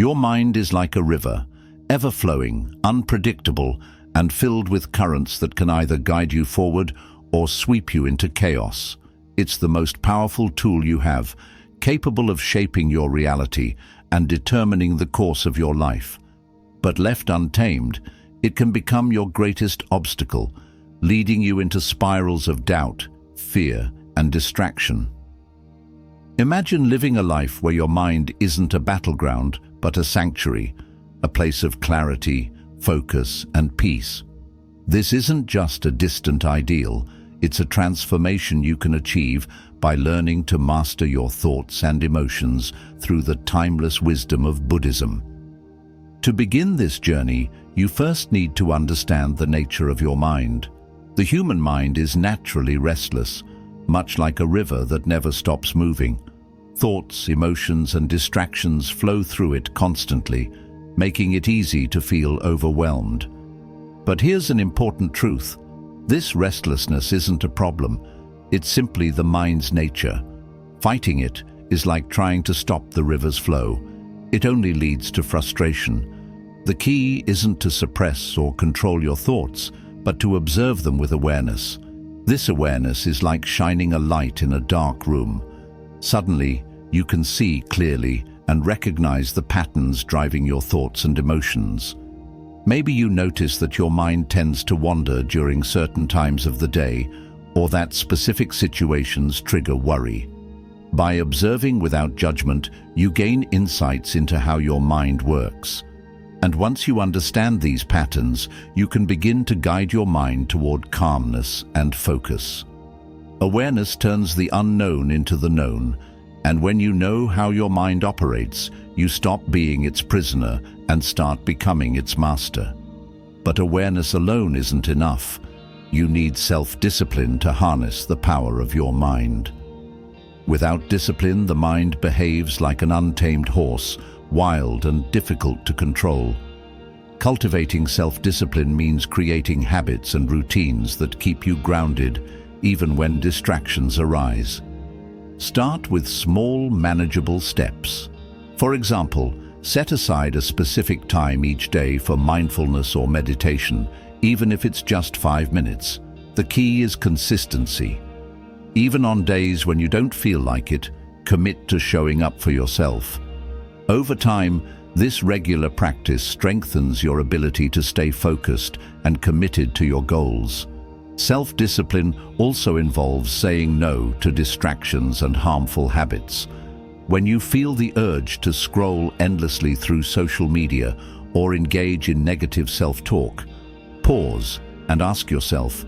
Your mind is like a river, ever-flowing, unpredictable, and filled with currents that can either guide you forward or sweep you into chaos. It's the most powerful tool you have, capable of shaping your reality and determining the course of your life. But left untamed, it can become your greatest obstacle, leading you into spirals of doubt, fear, and distraction. Imagine living a life where your mind isn't a battleground, but a sanctuary, a place of clarity, focus, and peace. This isn't just a distant ideal, it's a transformation you can achieve by learning to master your thoughts and emotions through the timeless wisdom of Buddhism. To begin this journey, you first need to understand the nature of your mind. The human mind is naturally restless, much like a river that never stops moving. Thoughts, emotions, and distractions flow through it constantly, making it easy to feel overwhelmed. But here's an important truth. This restlessness isn't a problem. It's simply the mind's nature. Fighting it is like trying to stop the river's flow. It only leads to frustration. The key isn't to suppress or control your thoughts, but to observe them with awareness. This awareness is like shining a light in a dark room. Suddenly, you can see clearly and recognize the patterns driving your thoughts and emotions. Maybe you notice that your mind tends to wander during certain times of the day, or that specific situations trigger worry. By observing without judgment, you gain insights into how your mind works. And once you understand these patterns, you can begin to guide your mind toward calmness and focus. Awareness turns the unknown into the known, and when you know how your mind operates, you stop being its prisoner and start becoming its master. But awareness alone isn't enough. You need self-discipline to harness the power of your mind. Without discipline, the mind behaves like an untamed horse, wild and difficult to control. Cultivating self-discipline means creating habits and routines that keep you grounded, even when distractions arise. Start with small, manageable steps. For example, set aside a specific time each day for mindfulness or meditation, even if it's just 5 minutes. The key is consistency. Even on days when you don't feel like it, commit to showing up for yourself. Over time, this regular practice strengthens your ability to stay focused and committed to your goals. Self-discipline also involves saying no to distractions and harmful habits. When you feel the urge to scroll endlessly through social media or engage in negative self-talk, pause and ask yourself,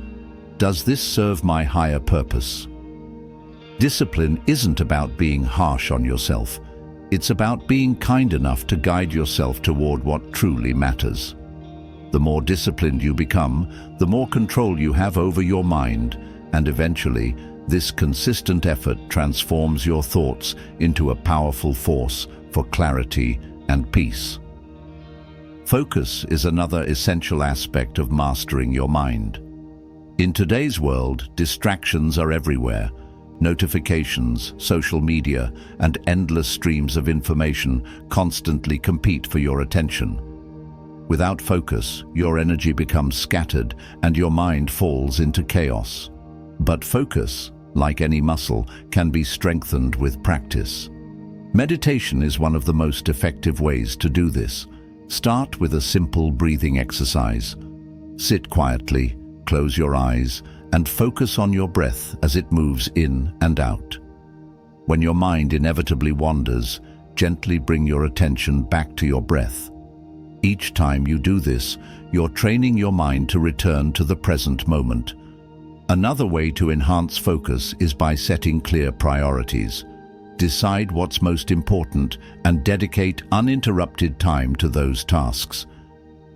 does this serve my higher purpose? Discipline isn't about being harsh on yourself. It's about being kind enough to guide yourself toward what truly matters. The more disciplined you become, the more control you have over your mind, and eventually, this consistent effort transforms your thoughts into a powerful force for clarity and peace. Focus is another essential aspect of mastering your mind. In today's world, distractions are everywhere. Notifications, social media, and endless streams of information constantly compete for your attention. Without focus, your energy becomes scattered and your mind falls into chaos. But focus, like any muscle, can be strengthened with practice. Meditation is one of the most effective ways to do this. Start with a simple breathing exercise. Sit quietly, close your eyes, and focus on your breath as it moves in and out. When your mind inevitably wanders, gently bring your attention back to your breath. Each time you do this, you're training your mind to return to the present moment. Another way to enhance focus is by setting clear priorities. Decide what's most important and dedicate uninterrupted time to those tasks.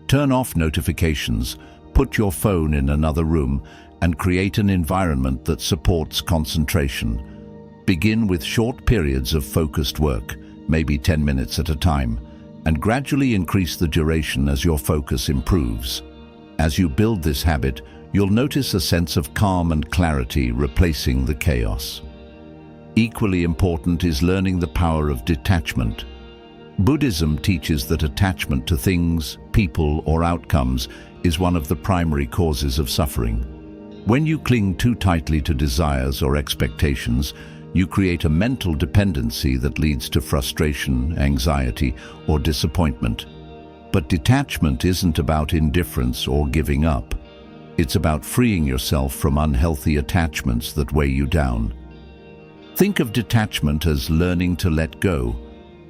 Turn off notifications, put your phone in another room, and create an environment that supports concentration. Begin with short periods of focused work, maybe 10 minutes at a time, and gradually increase the duration as your focus improves. As you build this habit, you'll notice a sense of calm and clarity replacing the chaos. Equally important is learning the power of detachment. Buddhism teaches that attachment to things, people, or outcomes is one of the primary causes of suffering. When you cling too tightly to desires or expectations, you create a mental dependency that leads to frustration, anxiety, or disappointment. But detachment isn't about indifference or giving up. It's about freeing yourself from unhealthy attachments that weigh you down. Think of detachment as learning to let go.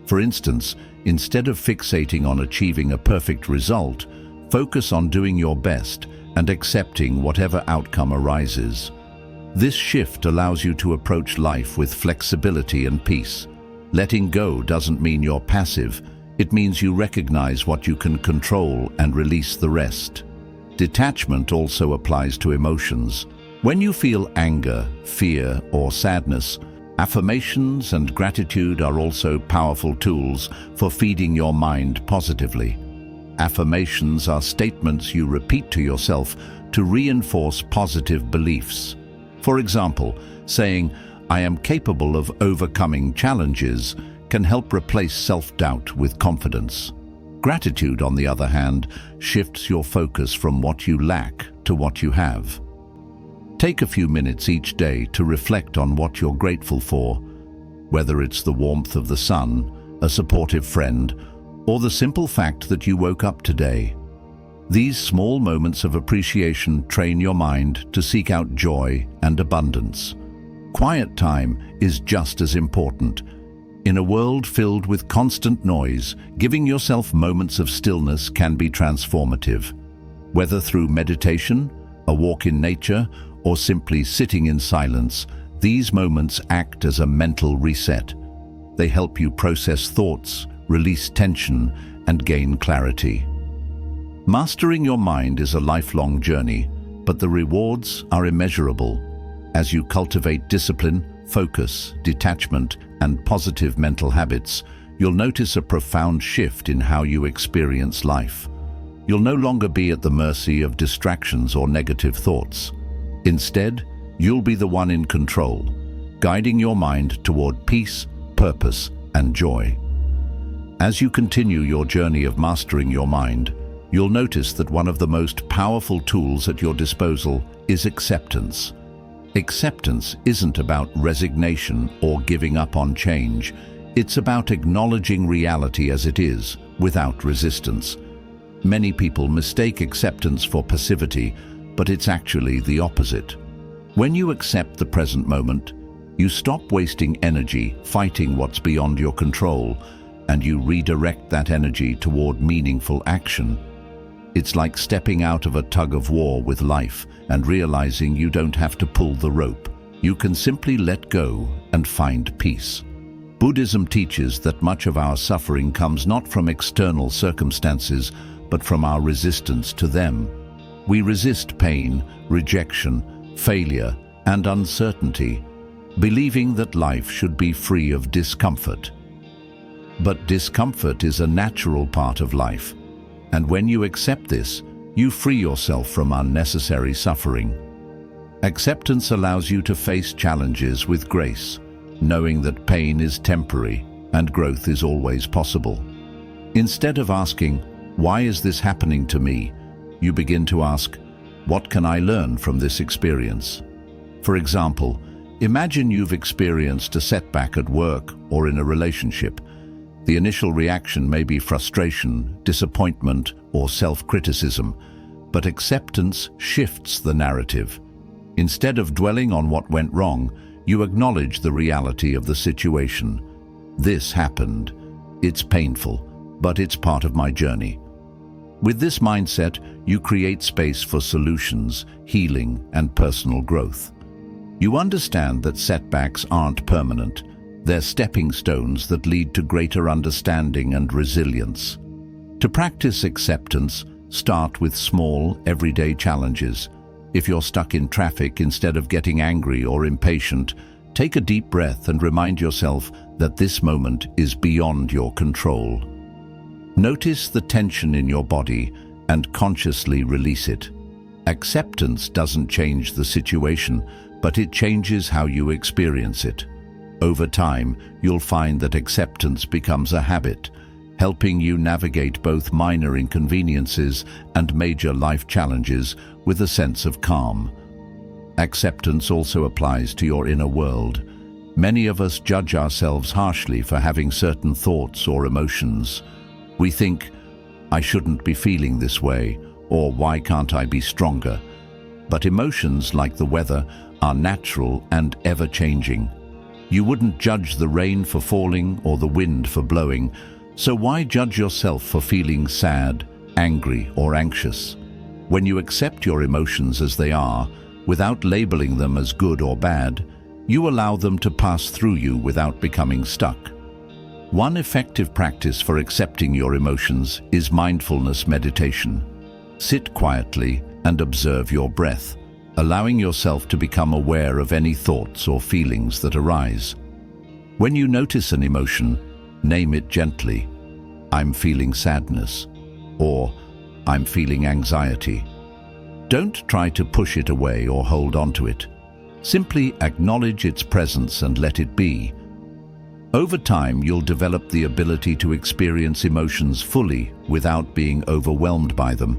For instance, instead of fixating on achieving a perfect result, focus on doing your best and accepting whatever outcome arises. This shift allows you to approach life with flexibility and peace. Letting go doesn't mean you're passive. It means you recognize what you can control and release the rest. Detachment also applies to emotions. When you feel anger, fear, or sadness, affirmations and gratitude are also powerful tools for feeding your mind positively. Affirmations are statements you repeat to yourself to reinforce positive beliefs. For example, saying, "I am capable of overcoming challenges," can help replace self-doubt with confidence. Gratitude, on the other hand, shifts your focus from what you lack to what you have. Take a few minutes each day to reflect on what you're grateful for, whether it's the warmth of the sun, a supportive friend, or the simple fact that you woke up today. These small moments of appreciation train your mind to seek out joy and abundance. Quiet time is just as important. In a world filled with constant noise, giving yourself moments of stillness can be transformative. Whether through meditation, a walk in nature, or simply sitting in silence, these moments act as a mental reset. They help you process thoughts, release tension, and gain clarity. Mastering your mind is a lifelong journey, but the rewards are immeasurable. As you cultivate discipline, focus, detachment, and positive mental habits, you'll notice a profound shift in how you experience life. You'll no longer be at the mercy of distractions or negative thoughts. Instead, you'll be the one in control, guiding your mind toward peace, purpose, and joy. As you continue your journey of mastering your mind, you'll notice that one of the most powerful tools at your disposal is acceptance. Acceptance isn't about resignation or giving up on change. It's about acknowledging reality as it is, without resistance. Many people mistake acceptance for passivity, but it's actually the opposite. When you accept the present moment, you stop wasting energy fighting what's beyond your control, and you redirect that energy toward meaningful action. It's like stepping out of a tug-of-war with life and realizing you don't have to pull the rope. You can simply let go and find peace. Buddhism teaches that much of our suffering comes not from external circumstances, but from our resistance to them. We resist pain, rejection, failure, and uncertainty, believing that life should be free of discomfort. But discomfort is a natural part of life, and when you accept this, you free yourself from unnecessary suffering. Acceptance allows you to face challenges with grace, knowing that pain is temporary and growth is always possible. Instead of asking, "Why is this happening to me?" you begin to ask, "What can I learn from this experience?" For example, imagine you've experienced a setback at work or in a relationship. The initial reaction may be frustration, disappointment, or self-criticism, but acceptance shifts the narrative. Instead of dwelling on what went wrong, you acknowledge the reality of the situation. This happened. It's painful, but it's part of my journey. With this mindset, you create space for solutions, healing, and personal growth. You understand that setbacks aren't permanent. They're stepping stones that lead to greater understanding and resilience. To practice acceptance, start with small, everyday challenges. If you're stuck in traffic, instead of getting angry or impatient, take a deep breath and remind yourself that this moment is beyond your control. Notice the tension in your body and consciously release it. Acceptance doesn't change the situation, but it changes how you experience it. Over time, you'll find that acceptance becomes a habit. helping you navigate both minor inconveniences and major life challenges with a sense of calm. Acceptance also applies to your inner world. Many of us judge ourselves harshly for having certain thoughts or emotions. We think, "I shouldn't be feeling this way," or "Why can't I be stronger?" But emotions, like the weather, are natural and ever-changing. You wouldn't judge the rain for falling or the wind for blowing, so why judge yourself for feeling sad, angry, or anxious? When you accept your emotions as they are, without labeling them as good or bad, you allow them to pass through you without becoming stuck. One effective practice for accepting your emotions is mindfulness meditation. Sit quietly and observe your breath, allowing yourself to become aware of any thoughts or feelings that arise. When you notice an emotion, name it gently. "I'm feeling sadness," or "I'm feeling anxiety." Don't try to push it away or hold on to it. Simply acknowledge its presence and let it be. Over time, you'll develop the ability to experience emotions fully without being overwhelmed by them.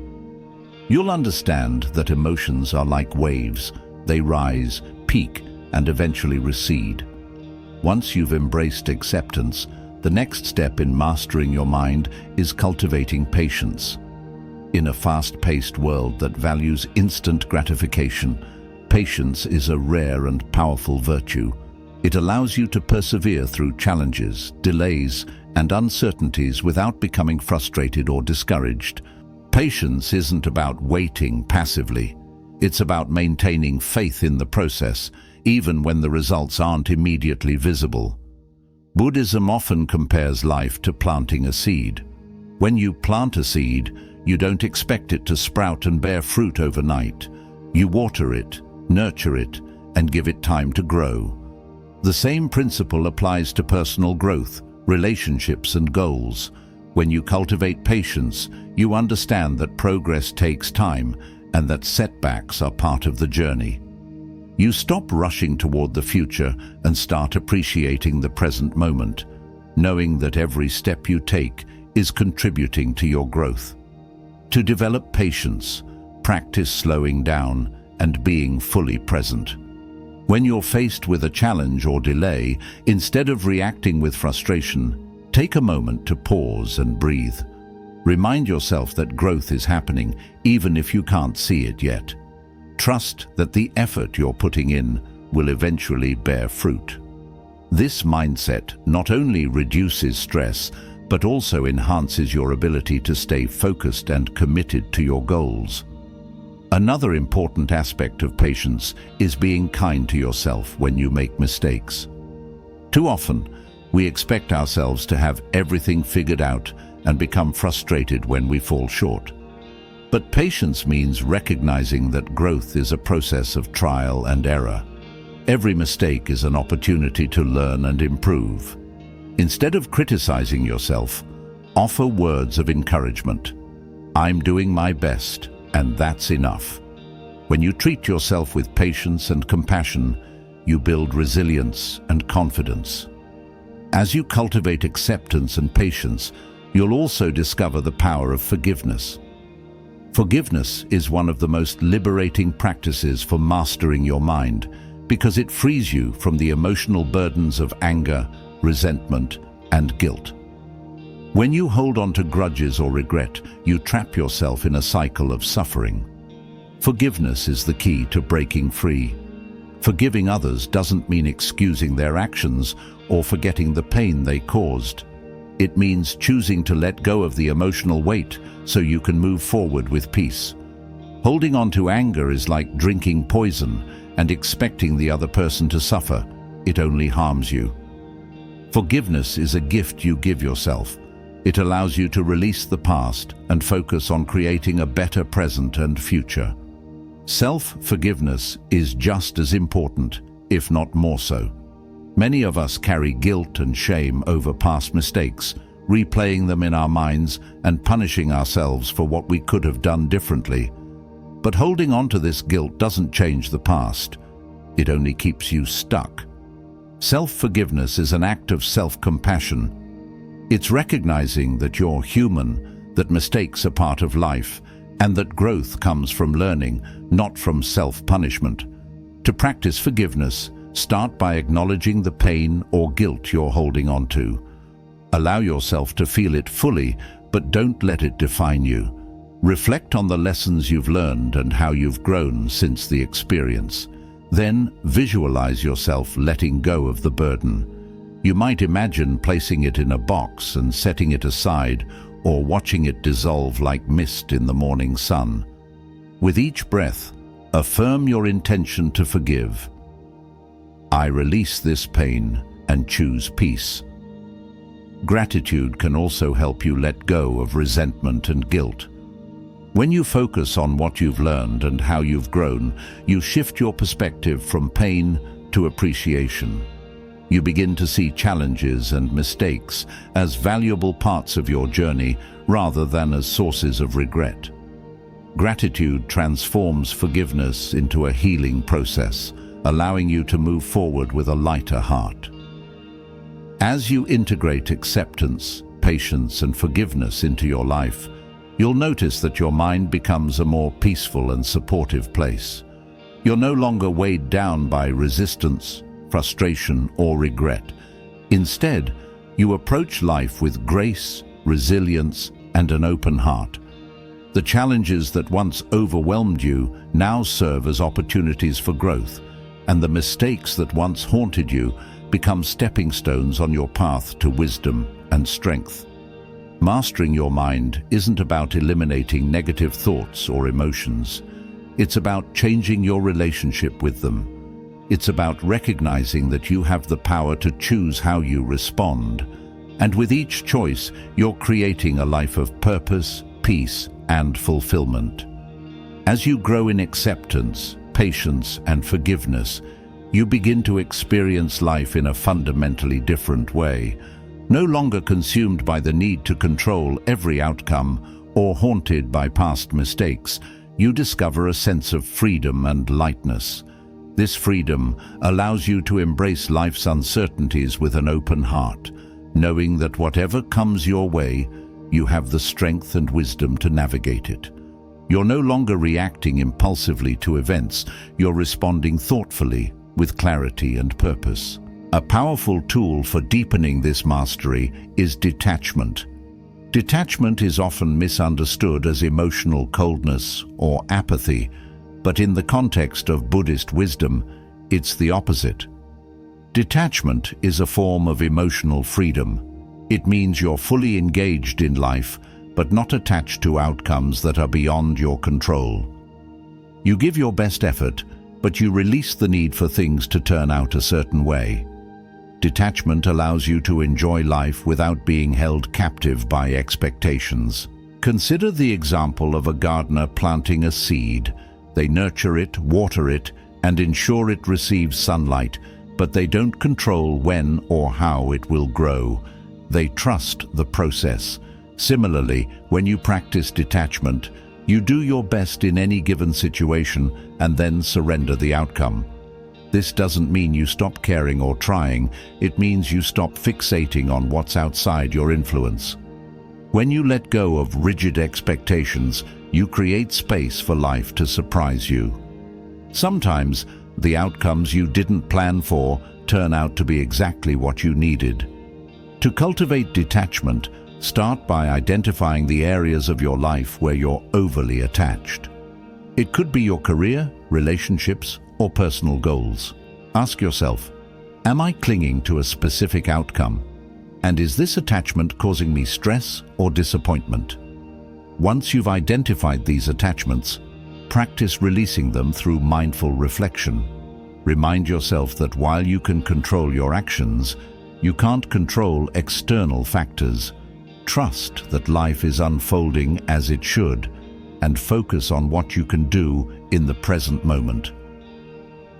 You'll understand that emotions are like waves. They rise, peak, and eventually recede. Once you've embraced acceptance, the next step in mastering your mind is cultivating patience. In a fast-paced world that values instant gratification, patience is a rare and powerful virtue. It allows you to persevere through challenges, delays, and uncertainties without becoming frustrated or discouraged. Patience isn't about waiting passively. It's about maintaining faith in the process, even when the results aren't immediately visible. Buddhism often compares life to planting a seed. When you plant a seed, you don't expect it to sprout and bear fruit overnight. You water it, nurture it, and give it time to grow. The same principle applies to personal growth, relationships, and goals. When you cultivate patience, you understand that progress takes time and that setbacks are part of the journey. You stop rushing toward the future and start appreciating the present moment, knowing that every step you take is contributing to your growth. To develop patience, practice slowing down and being fully present. When you're faced with a challenge or delay, instead of reacting with frustration, take a moment to pause and breathe. Remind yourself that growth is happening, even if you can't see it yet. Trust that the effort you're putting in will eventually bear fruit. This mindset not only reduces stress, but also enhances your ability to stay focused and committed to your goals. Another important aspect of patience is being kind to yourself when you make mistakes. Too often, we expect ourselves to have everything figured out and become frustrated when we fall short. But patience means recognizing that growth is a process of trial and error. Every mistake is an opportunity to learn and improve. Instead of criticizing yourself, offer words of encouragement. "I'm doing my best, and that's enough." When you treat yourself with patience and compassion, you build resilience and confidence. As you cultivate acceptance and patience, you'll also discover the power of forgiveness. Forgiveness is one of the most liberating practices for mastering your mind because it frees you from the emotional burdens of anger, resentment, and guilt. When you hold on to grudges or regret, you trap yourself in a cycle of suffering. Forgiveness is the key to breaking free. Forgiving others doesn't mean excusing their actions or forgetting the pain they caused. It means choosing to let go of the emotional weight so you can move forward with peace. Holding on to anger is like drinking poison and expecting the other person to suffer. It only harms you. Forgiveness is a gift you give yourself. It allows you to release the past and focus on creating a better present and future. Self-forgiveness is just as important, if not more so. Many of us carry guilt and shame over past mistakes, replaying them in our minds and punishing ourselves for what we could have done differently. But holding on to this guilt doesn't change the past. It only keeps you stuck. Self-forgiveness is an act of self-compassion. It's recognizing that you're human, that mistakes are part of life, and that growth comes from learning, not from self-punishment. To practice forgiveness, start by acknowledging the pain or guilt you're holding on to. Allow yourself to feel it fully, but don't let it define you. Reflect on the lessons you've learned and how you've grown since the experience. Then visualize yourself letting go of the burden. You might imagine placing it in a box and setting it aside, or watching it dissolve like mist in the morning sun. With each breath, affirm your intention to forgive. I release this pain and choose peace. Gratitude can also help you let go of resentment and guilt. When you focus on what you've learned and how you've grown, you shift your perspective from pain to appreciation. You begin to see challenges and mistakes as valuable parts of your journey rather than as sources of regret. Gratitude transforms forgiveness into a healing process, allowing you to move forward with a lighter heart. As you integrate acceptance, patience, and forgiveness into your life, you'll notice that your mind becomes a more peaceful and supportive place. You're no longer weighed down by resistance, frustration, or regret. Instead, you approach life with grace, resilience, and an open heart. The challenges that once overwhelmed you now serve as opportunities for growth, and the mistakes that once haunted you become stepping stones on your path to wisdom and strength. Mastering your mind isn't about eliminating negative thoughts or emotions. It's about changing your relationship with them. It's about recognizing that you have the power to choose how you respond. And with each choice, you're creating a life of purpose, peace, and fulfillment. As you grow in acceptance, patience, and forgiveness, you begin to experience life in a fundamentally different way. No longer consumed by the need to control every outcome or haunted by past mistakes, you discover a sense of freedom and lightness. This freedom allows you to embrace life's uncertainties with an open heart, knowing that whatever comes your way, you have the strength and wisdom to navigate it. You're no longer reacting impulsively to events, you're responding thoughtfully, with clarity and purpose. A powerful tool for deepening this mastery is detachment. Detachment is often misunderstood as emotional coldness or apathy, but in the context of Buddhist wisdom, it's the opposite. Detachment is a form of emotional freedom. It means you're fully engaged in life, but not attached to outcomes that are beyond your control. You give your best effort, but you release the need for things to turn out a certain way. Detachment allows you to enjoy life without being held captive by expectations. Consider the example of a gardener planting a seed. They nurture it, water it, and ensure it receives sunlight, but they don't control when or how it will grow. They trust the process. Similarly, when you practice detachment, you do your best in any given situation and then surrender the outcome. This doesn't mean you stop caring or trying, it means you stop fixating on what's outside your influence. When you let go of rigid expectations, you create space for life to surprise you. Sometimes, the outcomes you didn't plan for turn out to be exactly what you needed. To cultivate detachment, start by identifying the areas of your life where you're overly attached. It could be your career, relationships, or personal goals. Ask yourself, am I clinging to a specific outcome? And is this attachment causing me stress or disappointment? Once you've identified these attachments, practice releasing them through mindful reflection. Remind yourself that while you can control your actions, you can't control external factors. Trust that life is unfolding as it should, and focus on what you can do in the present moment.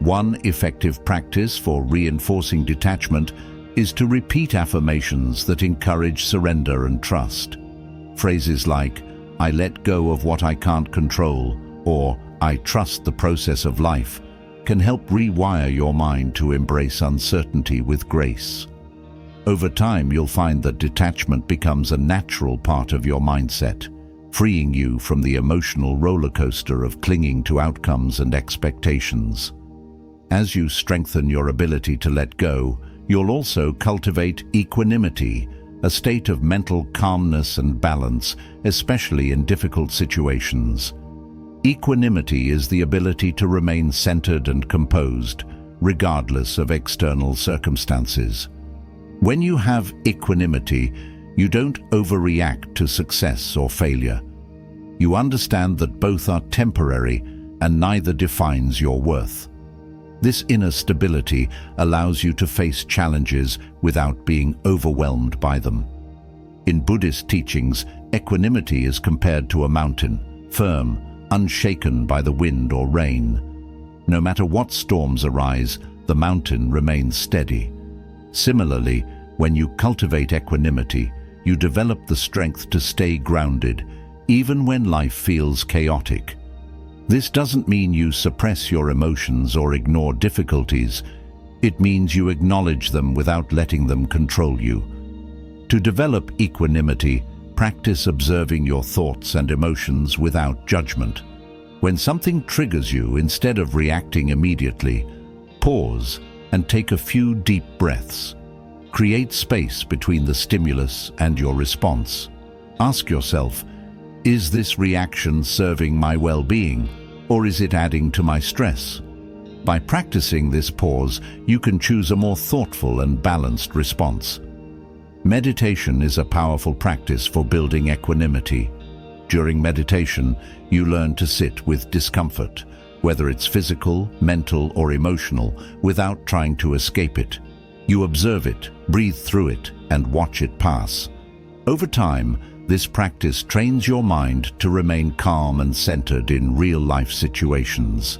One effective practice for reinforcing detachment is to repeat affirmations that encourage surrender and trust. Phrases like, "I let go of what I can't control," or "I trust the process of life," can help rewire your mind to embrace uncertainty with grace. Over time, you'll find that detachment becomes a natural part of your mindset, freeing you from the emotional roller coaster of clinging to outcomes and expectations. As you strengthen your ability to let go, you'll also cultivate equanimity, a state of mental calmness and balance, especially in difficult situations. Equanimity is the ability to remain centered and composed, regardless of external circumstances. When you have equanimity, you don't overreact to success or failure. You understand that both are temporary and neither defines your worth. This inner stability allows you to face challenges without being overwhelmed by them. In Buddhist teachings, equanimity is compared to a mountain, firm, unshaken by the wind or rain. No matter what storms arise, the mountain remains steady. Similarly, when you cultivate equanimity, you develop the strength to stay grounded, even when life feels chaotic. This doesn't mean you suppress your emotions or ignore difficulties. It means you acknowledge them without letting them control you. To develop equanimity, practice observing your thoughts and emotions without judgment. When something triggers you, instead of reacting immediately, pause and take a few deep breaths. Create space between the stimulus and your response. Ask yourself, is this reaction serving my well-being, or is it adding to my stress? By practicing this pause, you can choose a more thoughtful and balanced response. Meditation is a powerful practice for building equanimity. During meditation, you learn to sit with discomfort, whether it's physical, mental, or emotional, without trying to escape it. You observe it, breathe through it, and watch it pass. Over time, this practice trains your mind to remain calm and centered in real-life situations.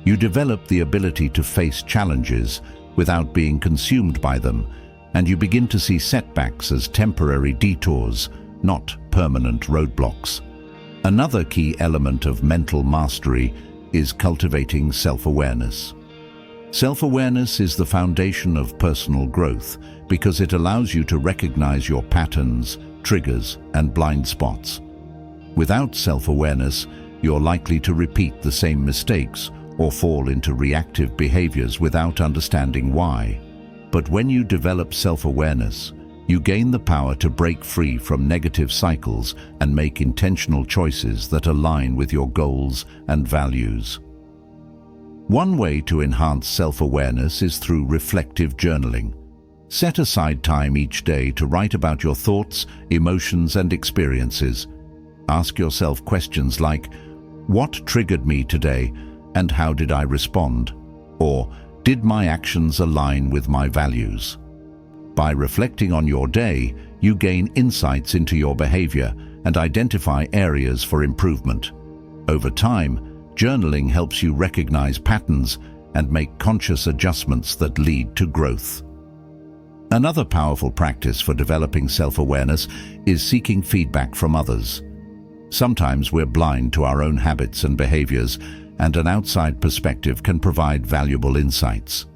You develop the ability to face challenges without being consumed by them, and you begin to see setbacks as temporary detours, not permanent roadblocks. Another key element of mental mastery is cultivating self-awareness. Self-awareness is the foundation of personal growth because it allows you to recognize your patterns, triggers, and blind spots. Without self-awareness, you're likely to repeat the same mistakes or fall into reactive behaviors without understanding why. But when you develop self-awareness, you gain the power to break free from negative cycles and make intentional choices that align with your goals and values. One way to enhance self-awareness is through reflective journaling. Set aside time each day to write about your thoughts, emotions, and experiences. Ask yourself questions like, what triggered me today and how did I respond? Or, did my actions align with my values? By reflecting on your day, you gain insights into your behavior and identify areas for improvement. Over time, journaling helps you recognize patterns and make conscious adjustments that lead to growth. Another powerful practice for developing self-awareness is seeking feedback from others. Sometimes we're blind to our own habits and behaviors, and an outside perspective can provide valuable insights.